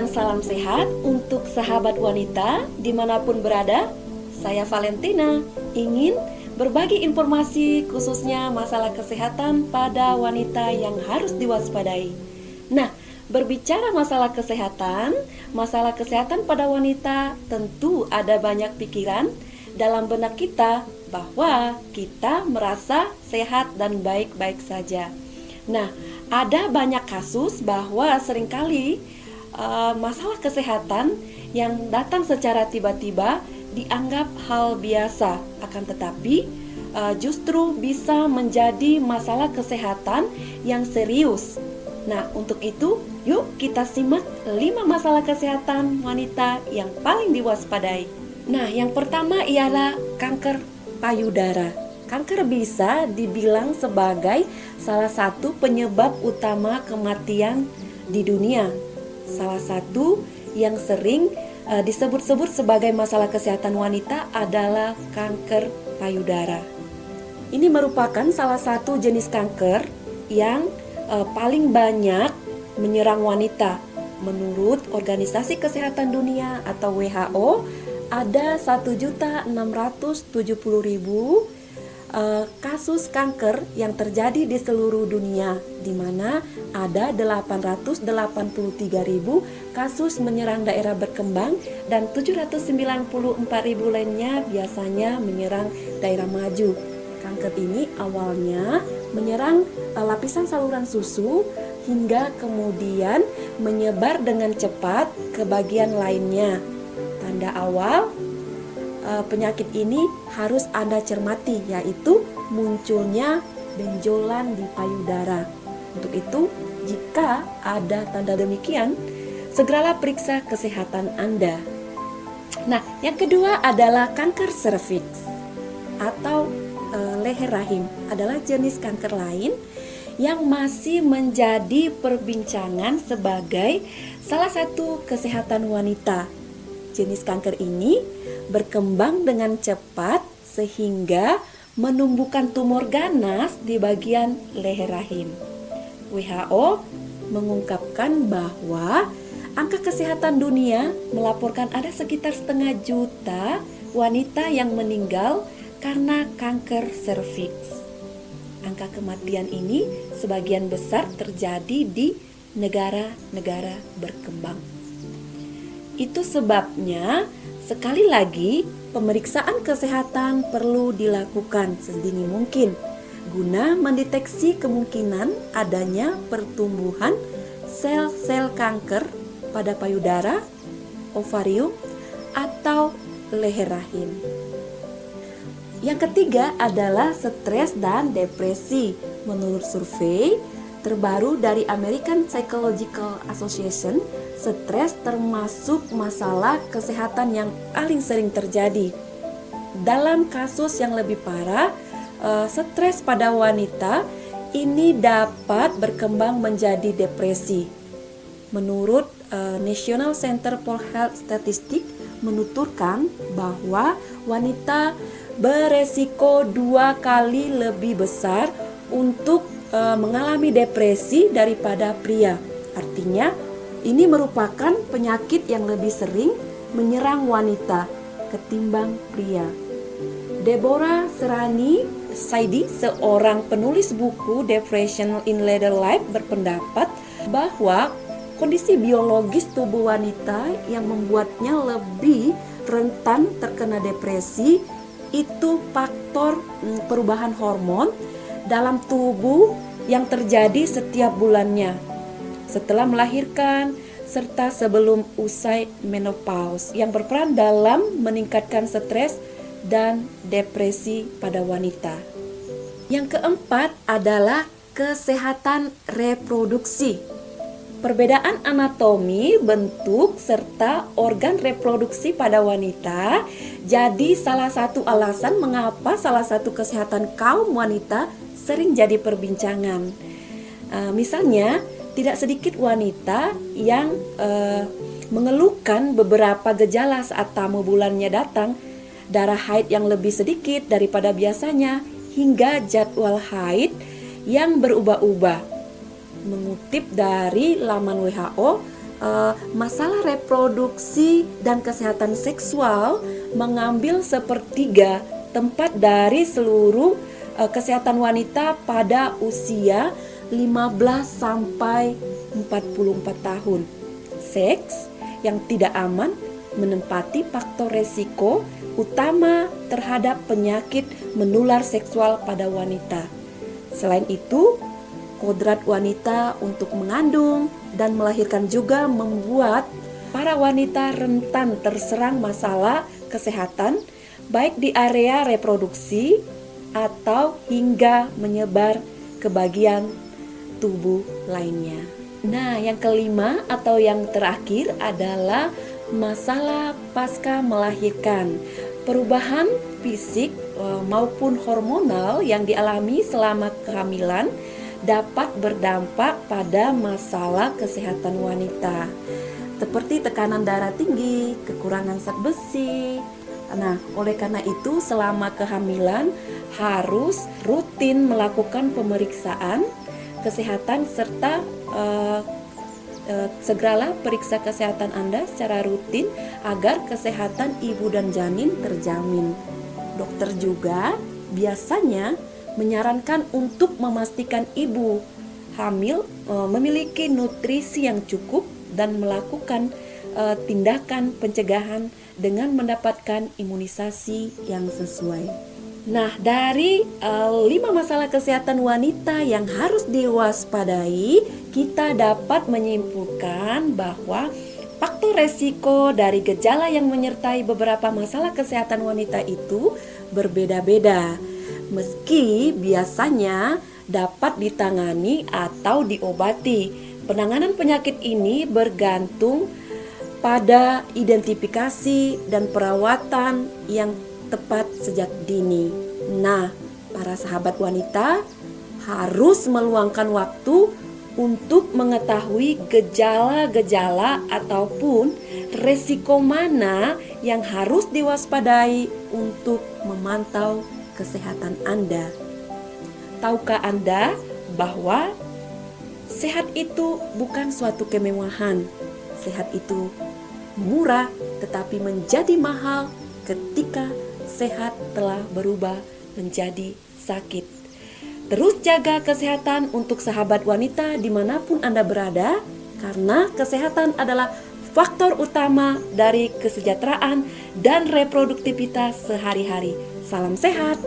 dan salam sehat untuk sahabat wanita dimanapun berada. Saya Valentina ingin berbagi informasi khususnya masalah kesehatan pada wanita yang harus diwaspadai. Nah, berbicara masalah kesehatan pada wanita tentu ada banyak pikiran dalam benak kita bahwa kita merasa sehat dan baik-baik saja. Nah, ada banyak kasus bahwa seringkali masalah kesehatan yang datang secara tiba-tiba dianggap hal biasa, akan tetapi justru bisa menjadi masalah kesehatan yang serius. Nah, untuk itu, yuk kita simak 5 masalah kesehatan wanita yang paling diwaspadai. Nah, yang pertama ialah kanker payudara. Kanker bisa dibilang sebagai salah satu penyebab utama kematian di dunia. Salah satu yang sering disebut-sebut sebagai masalah kesehatan wanita adalah kanker payudara. Ini merupakan salah satu jenis kanker yang paling banyak menyerang wanita. Menurut Organisasi Kesehatan Dunia atau WHO, ada 1.670.000 kasus kanker yang terjadi di seluruh dunia, di mana ada 883.000 kasus menyerang daerah berkembang dan 794.000 lainnya biasanya menyerang daerah maju. Kanker ini awalnya menyerang lapisan saluran susu hingga kemudian menyebar dengan cepat ke bagian lainnya. Tanda awal penyakit ini harus Anda cermati, yaitu munculnya benjolan di payudara. Untuk itu, jika ada tanda demikian, segeralah periksa kesehatan Anda. Nah, yang kedua adalah kanker serviks atau leher rahim, adalah jenis kanker lain yang masih menjadi perbincangan sebagai salah satu kesehatan wanita. Jenis kanker ini berkembang dengan cepat sehingga menumbuhkan tumor ganas di bagian leher rahim. WHO mengungkapkan bahwa angka kesehatan dunia melaporkan ada sekitar 500.000 wanita yang meninggal karena kanker serviks. Angka kematian ini sebagian besar terjadi di negara-negara berkembang. Itu sebabnya sekali lagi pemeriksaan kesehatan perlu dilakukan sedini mungkin guna mendeteksi kemungkinan adanya pertumbuhan sel-sel kanker pada payudara, ovarium, atau leher rahim. Yang ketiga adalah stres dan depresi. Menurut survei terbaru dari American Psychological Association, stres termasuk masalah kesehatan yang paling sering terjadi. Dalam kasus yang lebih parah, stres pada wanita ini dapat berkembang menjadi depresi. Menurut National Center for Health Statistics menuturkan bahwa wanita beresiko 2 kali lebih besar untuk mengalami depresi daripada pria. Artinya, ini merupakan penyakit yang lebih sering menyerang wanita ketimbang pria. Deborah Serani Saidi, seorang penulis buku Depression in Later Life, berpendapat bahwa kondisi biologis tubuh wanita yang membuatnya lebih rentan terkena depresi itu faktor perubahan hormon dalam tubuh yang terjadi setiap bulannya, setelah melahirkan, serta sebelum usai menopause, yang berperan dalam meningkatkan stres dan depresi pada wanita. Yang keempat adalah kesehatan reproduksi. Perbedaan anatomi, bentuk, serta organ reproduksi pada wanita jadi salah satu alasan mengapa salah satu kesehatan kaum wanita sering jadi perbincangan. Misalnya, tidak sedikit wanita yang mengeluhkan beberapa gejala saat tamu bulannya datang, darah haid yang lebih sedikit daripada biasanya, hingga jadwal haid yang berubah-ubah. Mengutip dari laman WHO, masalah reproduksi dan kesehatan seksual mengambil sepertiga tempat dari seluruh kesehatan wanita pada usia 15 sampai 44 tahun. Seks yang tidak aman menempati faktor resiko utama terhadap penyakit menular seksual pada wanita. Selain itu, kodrat wanita untuk mengandung dan melahirkan juga membuat para wanita rentan terserang masalah kesehatan baik di area reproduksi atau hingga menyebar ke bagian tubuh lainnya. Nah, yang kelima atau yang terakhir adalah masalah pasca melahirkan. Perubahan fisik maupun hormonal yang dialami selama kehamilan dapat berdampak pada masalah kesehatan wanita, seperti tekanan darah tinggi, kekurangan zat besi. Nah, oleh karena itu selama kehamilan harus rutin melakukan pemeriksaan kesehatan serta segeralah periksa kesehatan Anda secara rutin agar kesehatan ibu dan janin terjamin. Dokter juga biasanya menyarankan untuk memastikan ibu hamil memiliki nutrisi yang cukup dan melakukan tindakan pencegahan dengan mendapatkan imunisasi yang sesuai. Nah, dari 5 masalah kesehatan wanita yang harus diwaspadai, kita dapat menyimpulkan bahwa faktor resiko dari gejala yang menyertai beberapa masalah kesehatan wanita itu berbeda-beda. Meski biasanya dapat ditangani atau diobati, penanganan penyakit ini bergantung pada identifikasi dan perawatan yang tepat sejak dini. Nah, para sahabat wanita harus meluangkan waktu untuk mengetahui gejala-gejala ataupun resiko mana yang harus diwaspadai untuk memantau kesehatan Anda. Tahukah Anda bahwa sehat itu bukan suatu kemewahan? Sehat itu murah tetapi menjadi mahal ketika sehat telah berubah menjadi sakit. Terus jaga kesehatan untuk sahabat wanita dimanapun Anda berada, karena kesehatan adalah faktor utama dari kesejahteraan dan reproduktivitas sehari-hari. Salam sehat!